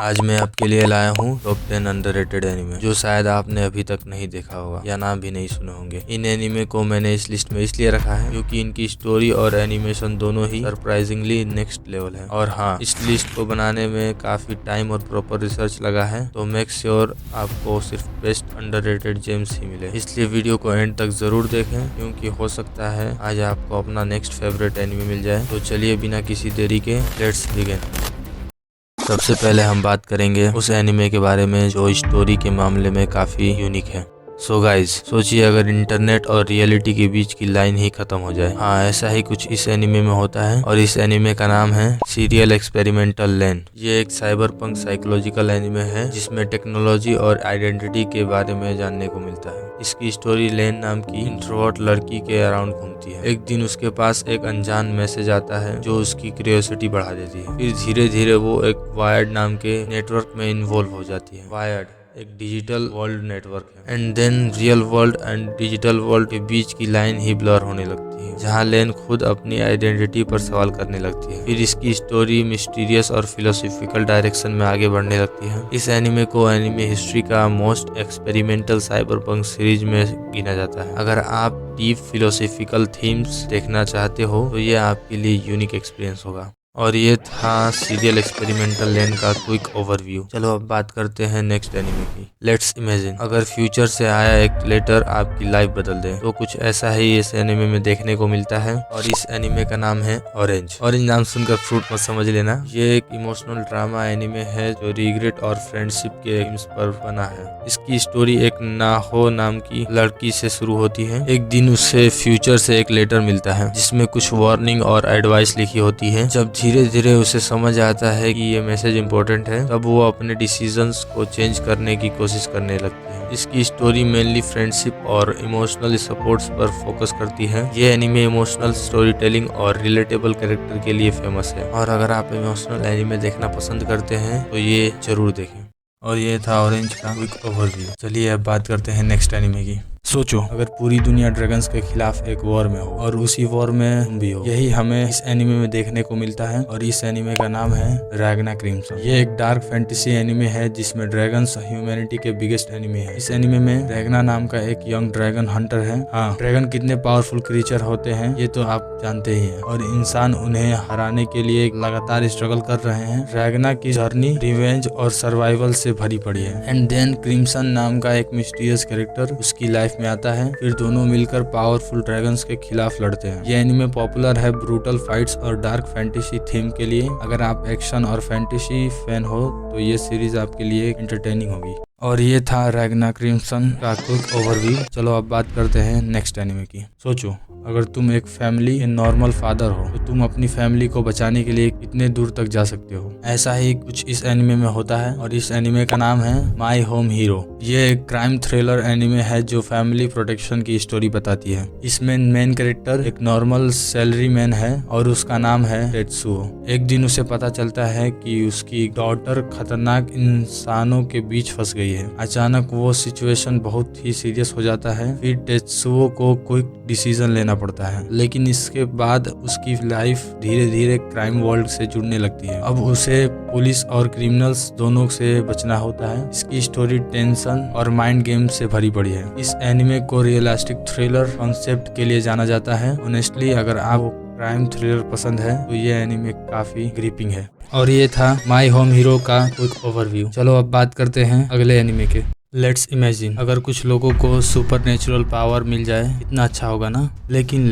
आज मैं आपके लिए लाया हूँ टॉप 10 अंडररेटेड एनिमे जो शायद आपने अभी तक नहीं देखा होगा या नाम भी नहीं सुने होंगे। इन एनिमे को मैंने इस लिस्ट में इसलिए रखा है क्योंकि इनकी स्टोरी और एनिमेशन दोनों ही सरप्राइजिंगली नेक्स्ट लेवल है। और हाँ, इस लिस्ट को बनाने में काफी टाइम और प्रॉपर रिसर्च लगा है, तो मेक श्योर आपको सिर्फ बेस्ट अंडररेटेड जेम्स ही मिले। इसलिए वीडियो को एंड तक जरूर देखें क्योंकि हो सकता है आज आपको अपना नेक्स्ट फेवरेट एनिमे मिल जाए। तो चलिए बिना किसी देरी के लेट्स बिगिन। सबसे पहले हम बात करेंगे उस एनिमे के बारे में जो स्टोरी के मामले में काफी यूनिक है। सो गाइज, सोचिए अगर इंटरनेट और रियलिटी के बीच की लाइन ही खत्म हो जाए। हाँ, ऐसा ही कुछ इस एनिमे में होता है और इस एनिमे का नाम है सीरियल एक्सपेरिमेंटल लेन। ये एक साइबर पंक साइकोलॉजिकल एनिमे है जिसमें टेक्नोलॉजी और आइडेंटिटी के बारे में जानने को मिलता है। इसकी स्टोरी लेन नाम की इंट्रोवर्ट लड़की के अराउंड घूमती है। एक दिन उसके पास एक अनजान मैसेज आता है जो उसकी क्यूरियोसिटी बढ़ा देती है। फिर धीरे धीरे वो एक वायर्ड नाम के नेटवर्क में इन्वॉल्व हो जाती है। वायर्ड एक डिजिटल वर्ल्ड नेटवर्क है and then real world and digital world के बीच की लाइन ही ब्लर होने लगती है, जहाँ लेन खुद अपनी आइडेंटिटी पर सवाल करने लगती है। फिर इसकी स्टोरी मिस्टीरियस और फिलोसॉफिकल डायरेक्शन में आगे बढ़ने लगती है। इस एनिमे को एनिमे हिस्ट्री का मोस्ट एक्सपेरिमेंटल साइबरपंक सीरीज में गिना जाता है। अगर आप डीप फिलोसॉफिकल थीम्स देखना चाहते हो तो ये आपके लिए यूनिक एक्सपीरियंस होगा। और ये था सीरियल एक्सपेरिमेंटल लेन का क्विक ओवरव्यू। चलो अब बात करते हैं नेक्स्ट एनिमे की। लेट्स इमेजिन अगर फ्यूचर से आया एक लेटर आपकी लाइफ बदल दे, तो कुछ ऐसा ही इस एनिमे में देखने को मिलता है। और इस एनिमे का नाम है ऑरेंज। ऑरेंज नाम सुनकर फ्रूट मत समझ लेना। ये एक इमोशनल ड्रामा एनिमे है जो रिग्रेट और फ्रेंडशिप के थीम्स पर बना है। इसकी स्टोरी एक नाहो नाम की लड़की से शुरू होती है। एक दिन उसे फ्यूचर से एक लेटर मिलता है जिसमें कुछ वार्निंग और एडवाइस लिखी होती है। जब धीरे धीरे उसे समझ आता है कि ये मैसेज इम्पोर्टेंट है, तब वो अपने डिसीजंस को चेंज करने की कोशिश करने लगती है। इसकी स्टोरी मेनली फ्रेंडशिप और इमोशनल सपोर्ट्स पर फोकस करती है। ये एनिमे इमोशनल स्टोरी टेलिंग और रिलेटेबल कैरेक्टर के लिए फेमस है। और अगर आप इमोशनल एनिमे देखना पसंद करते हैं तो ये जरूर देखें। और ये था ऑरेंज का क्विक ओवरव्यू। चलिए अब बात करते हैं नेक्स्ट एनिमे की। सोचो अगर पूरी दुनिया ड्रैगन्स के खिलाफ एक वॉर में हो और उसी वॉर में तुम भी हो। यही हमें इस एनिमे में देखने को मिलता है और इस एनिमे का नाम है रैग्ना क्रिम्सन। ये एक डार्क फैंटेसी एनिमे है जिसमें ड्रैगन्स ह्यूमैनिटी के बिगेस्ट एनिमी है। इस एनिमे में रैग्ना नाम का एक यंग ड्रैगन हंटर है। हाँ, ड्रैगन कितने पावरफुल क्रीचर होते हैं ये तो आप जानते ही हैं, और इंसान उन्हें हराने के लिए लगातार स्ट्रगल कर रहे हैं। रैग्ना की जर्नी रिवेंज और सर्वाइवल से भरी पड़ी है। एंड देन क्रिम्सन नाम का एक मिस्टीरियस कैरेक्टर उसकी लाइफ में आता है। फिर दोनों मिलकर पावरफुल ड्रैगन्स के खिलाफ लड़ते हैं। ये एनिमे पॉपुलर है ब्रूटल फाइट्स और डार्क फैंटेसी थीम के लिए। अगर आप एक्शन और फैंटेसी फैन हो तो ये सीरीज आपके लिए एंटरटेनिंग होगी। और ये था रैग्ना क्रिम्सन का क्विक ओवरव्यू। चलो अब बात करते हैं नेक्स्ट एनिमे की। सोचो अगर तुम एक फैमिली नॉर्मल फादर हो तो तुम अपनी फैमिली को बचाने के लिए कितने दूर तक जा सकते हो। ऐसा ही कुछ इस एनिमे में होता है और इस एनिमे का नाम है माई होम हीरो। ये एक क्राइम थ्रिलर एनिमे है जो फैमिली प्रोटेक्शन की स्टोरी बताती है। इसमें मेन कैरेक्टर एक नॉर्मल सैलरी मैन है और उसका नाम है टेत्सुओ। एक दिन उसे पता चलता है कि उसकी डॉटर खतरनाक इंसानों के बीच फंस गई है। अचानक वो सिचुएशन बहुत ही सीरियस हो जाता है। फिर टेत्सुओ को क्विक डिसीजन लेना पड़ता है, लेकिन इसके बाद उसकी लाइफ धीरे धीरे क्राइम वर्ल्ड से जुड़ने लगती है। अब उसे पुलिस और क्रिमिनल्स दोनों से बचना होता है। इसकी स्टोरी टेंशन और माइंड गेम से भरी पड़ी है। इस एनिमे को रियलिस्टिक थ्रिलर कॉन्सेप्ट के लिए जाना जाता है। ऑनेस्टली अगर आपको क्राइम थ्रिलर पसंद है तो ये एनिमे काफी ग्रिपिंग है। और ये था माई होम हीरो का क्विक ओवरव्यू। चलो अब बात करते हैं अगले एनिमे के। लेट्स इमेजिन अगर कुछ लोगों को सुपर नेचुरल पावर मिल जाए, कितना अच्छा होगा ना। लेकिन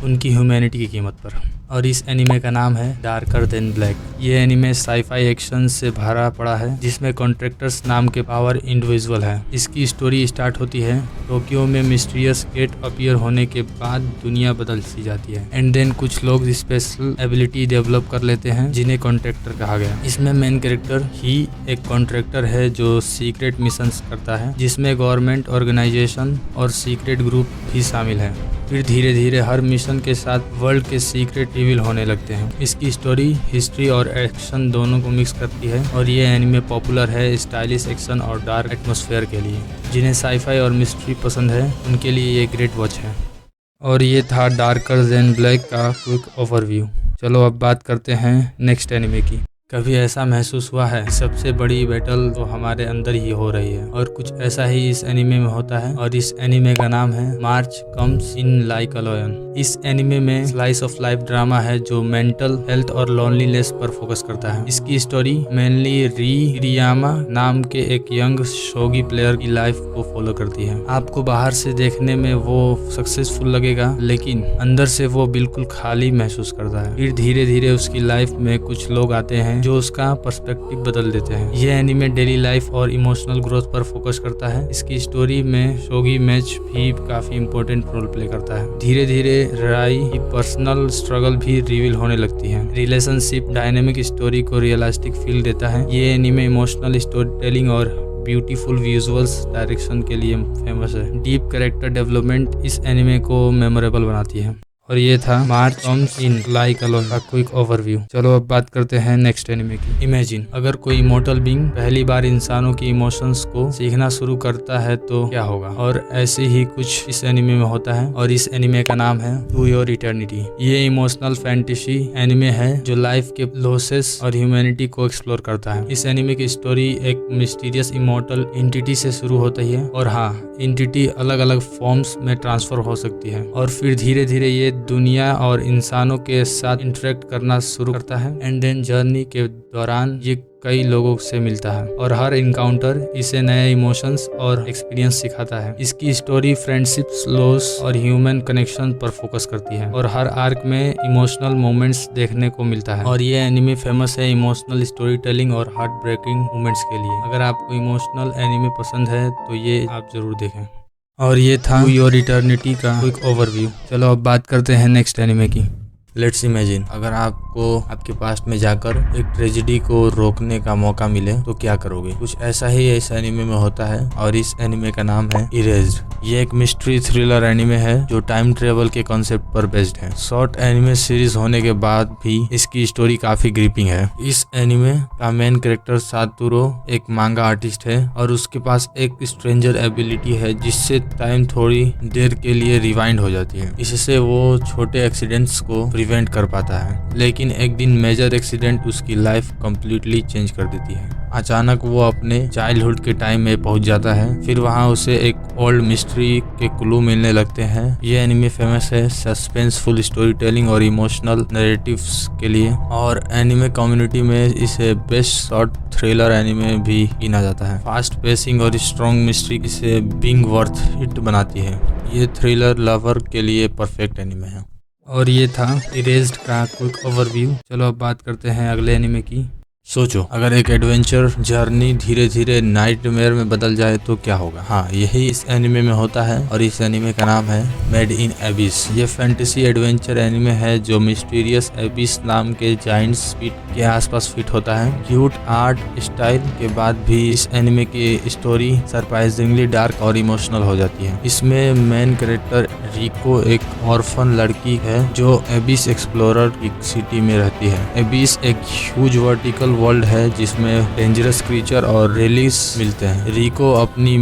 उनकी ह्यूमैनिटी की कीमत पर। और इस एनिमे का नाम है डार्कर देन ब्लैक। ये एनिमे साईफाई एक्शन से भरा पड़ा है जिसमें कॉन्ट्रैक्टर्स नाम के पावर इंडिविजुअल है। इसकी स्टोरी स्टार्ट होती है टोक्यो में मिस्टीरियस गेट अपीयर होने के बाद दुनिया बदल सी जाती है। एंड देन कुछ लोग स्पेशल एबिलिटी डेवलप कर लेते हैं जिन्हें कॉन्ट्रैक्टर कहा गया। इसमें मेन कैरेक्टर ही एक कॉन्ट्रैक्टर है जो सीक्रेट मिशंस करता है जिसमें गवर्नमेंट ऑर्गेनाइजेशन और सीक्रेट ग्रुप भी शामिल है। फिर धीरे धीरे हर मिशन के साथ वर्ल्ड के सीक्रेट रिवील होने लगते हैं। इसकी स्टोरी हिस्ट्री और एक्शन दोनों को मिक्स करती है और ये एनिमे पॉपुलर है स्टाइलिश एक्शन और डार्क एटमॉस्फेयर के लिए। जिन्हें साईफाई और मिस्ट्री पसंद है उनके लिए ये ग्रेट वॉच है। और ये था डार्कर देन ब्लैक का क्विक ओवरव्यू। चलो अब बात करते हैं नेक्स्ट एनिमे की। कभी ऐसा महसूस हुआ है सबसे बड़ी बैटल तो हमारे अंदर ही हो रही है, और कुछ ऐसा ही इस एनिमे में होता है। और इस एनिमे का नाम है March comes in like a lion. इस एनिमे में स्लाइस ऑफ लाइफ ड्रामा है जो मेंटल हेल्थ और लोनलीनेस पर फोकस करता है। इसकी स्टोरी मेनली रियामा नाम के एक यंग शोगी प्लेयर की लाइफ को फॉलो करती है। आपको बाहर से देखने में वो सक्सेसफुल लगेगा, लेकिन अंदर से वो बिल्कुल खाली महसूस करता है। फिर धीरे धीरे उसकी लाइफ में कुछ लोग आते हैं जो उसका पर्सपेक्टिव बदल देते हैं। ये एनिमे डेली लाइफ और इमोशनल ग्रोथ पर फोकस करता है। इसकी स्टोरी में शोगी मैच भी काफी इंपॉर्टेंट रोल प्ले करता है। धीरे धीरे राई की पर्सनल स्ट्रगल भी रिवील होने लगती है। रिलेशनशिप डायनेमिक स्टोरी को रियलिस्टिक फील देता है। ये एनिमे इमोशनल स्टोरी टेलिंग और ब्यूटीफुल विजुअल्स डायरेक्शन के लिए फेमस है। डीप कैरेक्टर डेवलपमेंट इस एनिमे को मेमोरेबल बनाती है। और ये था March comes in like a lion का क्विक ओवरव्यू। चलो अब बात करते हैं नेक्स्ट एनिमे की। इमेजिन अगर कोई इमोर्टल बीइंग पहली बार इंसानों की इमोशंस को सीखना शुरू करता है तो क्या होगा। और ऐसे ही कुछ इस एनिमे में होता है, और इस एनिमे का नाम है टू योर इटर्निटी। ये इमोशनल फैंटेसी एनिमे है जो लाइफ के लॉसेस और ह्यूमैनिटी को एक्सप्लोर करता है। इस एनिमे की स्टोरी एक मिस्टीरियस इमोर्टल एंटिटी से शुरू होती है, और हाँ, एंटिटी अलग अलग फॉर्म्स में ट्रांसफर हो सकती है, और फिर धीरे धीरे ये दुनिया और इंसानों के साथ इंटरेक्ट करना शुरू करता है। एंड देन जर्नी के दौरान ये कई लोगों से मिलता है, और हर इनकाउंटर इसे नए इमोशंस और एक्सपीरियंस सिखाता है। इसकी स्टोरी फ्रेंडशिप्स, लॉस और ह्यूमन कनेक्शन पर फोकस करती है, और हर आर्क में इमोशनल मोमेंट्स देखने को मिलता है। और ये एनिमे फेमस है इमोशनल स्टोरी टेलिंग और हार्ट ब्रेकिंग मोमेंट्स के लिए। अगर आपको इमोशनल एनिमे पसंद है तो ये आप जरूर देखें। और ये था टू योर इटर्निटी का क्विक ओवरव्यू। चलो अब बात करते हैं नेक्स्ट एनिमे की। लेट्स इमेजिन अगर आपको आपके पास्ट में जाकर एक ट्रेजेडी को रोकने का मौका मिले तो क्या करोगे। कुछ ऐसा ही इस एनिमे में होता है, और इस एनिमे का नाम है इरेज्ड। ये एक मिस्ट्री थ्रिलर एनिमे है जो टाइम ट्रेवल के कॉन्सेप्ट पर बेस्ड है। शॉर्ट एनिमे सीरीज होने के बाद भी इसकी स्टोरी काफी ग्रिपिंग है। इस एनिमे का मेन कैरेक्टर सातुरो एक मांगा आर्टिस्ट है, और उसके पास एक स्ट्रेंजर एबिलिटी है जिससे टाइम थोड़ी देर के लिए रिवाइंड हो जाती है। इससे वो छोटे एक्सीडेंट्स को प्रिवेंट कर पाता है, लेकिन एक दिन मेजर एक्सीडेंट उसकी लाइफ कंप्लीटली चेंज कर देती है। अचानक वो अपने चाइल्डहुड के टाइम में पहुंच जाता है। फिर वहां उसे एक ओल्ड मिस्ट्री के क्लू मिलने लगते हैं। ये एनिमे फेमस है सस्पेंसफुल स्टोरी टेलिंग और इमोशनल नैरेटिव्स के लिए, और एनिमे कम्युनिटी में इसे बेस्ट शॉर्ट थ्रिलर एनिमे भी गिना जाता है। फास्ट पेसिंग और स्ट्रॉन्ग मिस्ट्री इसे बिंग वर्थ इट बनाती है। ये थ्रिलर लवर के लिए परफेक्ट एनिमे है। और ये था इरेज्ड का क्विक ओवरव्यू। चलो अब बात करते हैं अगले एनिमे की। सोचो अगर एक एडवेंचर जर्नी धीरे धीरे नाइटमेयर में बदल जाए तो क्या होगा। हाँ, यही इस एनिमे में होता है, और इस एनिमे का नाम है मेड इन एबिस। ये फैंटेसी एडवेंचर एनिमे है जो मिस्टीरियस एबिस नाम के जाइंट स्पीड के आसपास फिट होता है। क्यूट आर्ट स्टाइल के बाद भी इस एनिमे की स्टोरी सरप्राइजिंगली डार्क और इमोशनल हो जाती है। इसमें मेन कैरेक्टर रिको एक ऑर्फन लड़की है जो एबिस एक्सप्लोरर की सिटी में रहती है। एबिस एक ह्यूज वर्टिकल वर्ल्ड है जिसमें डेंजरस क्रीचर और रेलिक्स मिलते हैं। रिको अपनी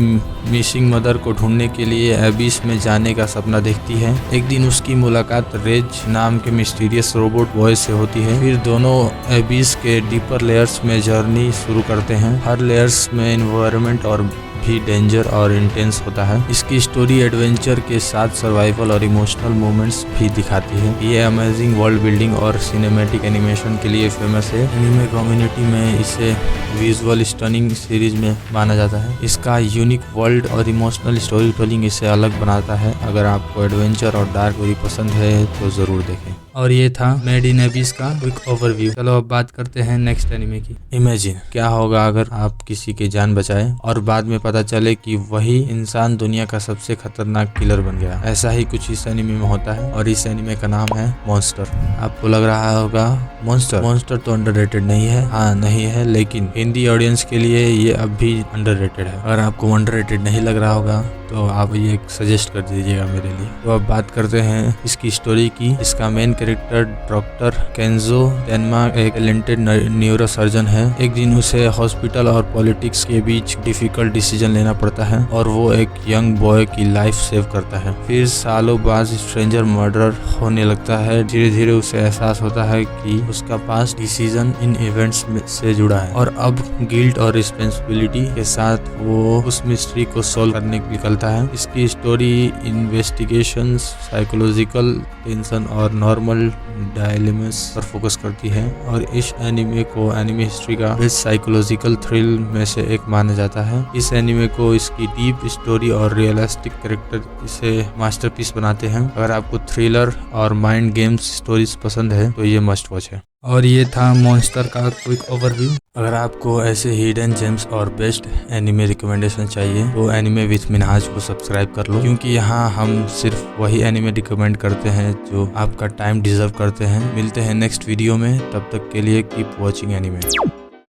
मिसिंग मदर को ढूंढने के लिए एबिस में जाने का सपना देखती है। एक दिन उसकी मुलाकात रेज नाम के मिस्टीरियस रोबोट बॉय से होती है। फिर दोनों एबिस के डीपर लेयर्स में जर्नी शुरू करते हैं। हर लेयर्स में एनवायरनमेंट और भी डेंजर और इंटेंस होता है। इसकी स्टोरी एडवेंचर के साथ सर्वाइवल और इमोशनल मोमेंट्स भी दिखाती है। ये अमेजिंग वर्ल्ड बिल्डिंग और सिनेमैटिक एनिमेशन के लिए फेमस है। एनिमे कम्युनिटी में इसे विजुअल स्टनिंग सीरीज में माना जाता है। इसका यूनिक वर्ल्ड और इमोशनल स्टोरी टेलिंग इसे अलग बनाता है। अगर आपको एडवेंचर और डार्क स्टोरी पसंद है तो जरूर देखें। और ये था मेड इन एबिस का क्विक ओवरव्यू। चलो अब बात करते हैं नेक्स्ट एनिमे की। इमेजिन क्या होगा अगर आप किसी की जान बचाएं और बाद में पता चले कि वही इंसान दुनिया का सबसे खतरनाक किलर बन गया। ऐसा ही कुछ इस एनिमे में होता है, और इस एनिमे का नाम है मॉन्स्टर। आपको लग रहा होगा मॉन्स्टर तो अंडररेटेड नहीं है। हाँ, नहीं है, लेकिन हिंदी ऑडियंस के लिए ये अब भी अंडररेटेड है। अगर आपको अंडररेटेड नहीं लग रहा होगा तो आप ये सजेस्ट कर दीजिएगा मेरे लिए। तो अब बात करते हैं इसकी स्टोरी की। इसका मेन कैरेक्टर डॉक्टर केंजो तेनमा एक टैलेंटेड न्यूरो सर्जन है। एक दिन उसे हॉस्पिटल और पॉलिटिक्स के बीच डिफिकल्ट डिसीजन लेना पड़ता है और वो एक यंग बॉय की लाइफ सेव करता है। फिर सालों बाद स्ट्रेंजर मर्डर होने लगता है। धीरे धीरे उसे एहसास होता है कि उसका पास्ट डिसीजन इन इवेंट्स से जुड़ा है और अब गिल्ट और रिस्पॉन्सिबिलिटी के साथ वो उस मिस्ट्री को सॉल्व करने निकलता है। इसकी स्टोरी इन्वेस्टिगेशन, साइकोलॉजिकल टेंशन और नॉर्मल डायलेमास पर फोकस करती है और इस एनिमे को एनिमे हिस्ट्री का बेस्ट साइकोलॉजिकल थ्रिल में से एक माना जाता है। इस एनिमे को इसकी डीप स्टोरी और रियलिस्टिक कैरेक्टर इसे मास्टरपीस बनाते हैं। अगर आपको थ्रिलर और माइंड गेम्स स्टोरीज पसंद है तो ये मस्ट वॉच है। और ये था मॉन्स्टर का क्विक ओवरव्यू। अगर आपको ऐसे हिडन जेम्स और बेस्ट एनिमे रिकमेंडेशन चाहिए तो एनिमे विथ मिनहाज को सब्सक्राइब कर लो, क्योंकि यहाँ हम सिर्फ वही एनिमे रिकमेंड करते हैं जो आपका टाइम डिजर्व करते हैं। मिलते हैं नेक्स्ट वीडियो में, तब तक के लिए कीप वॉचिंग एनिमे।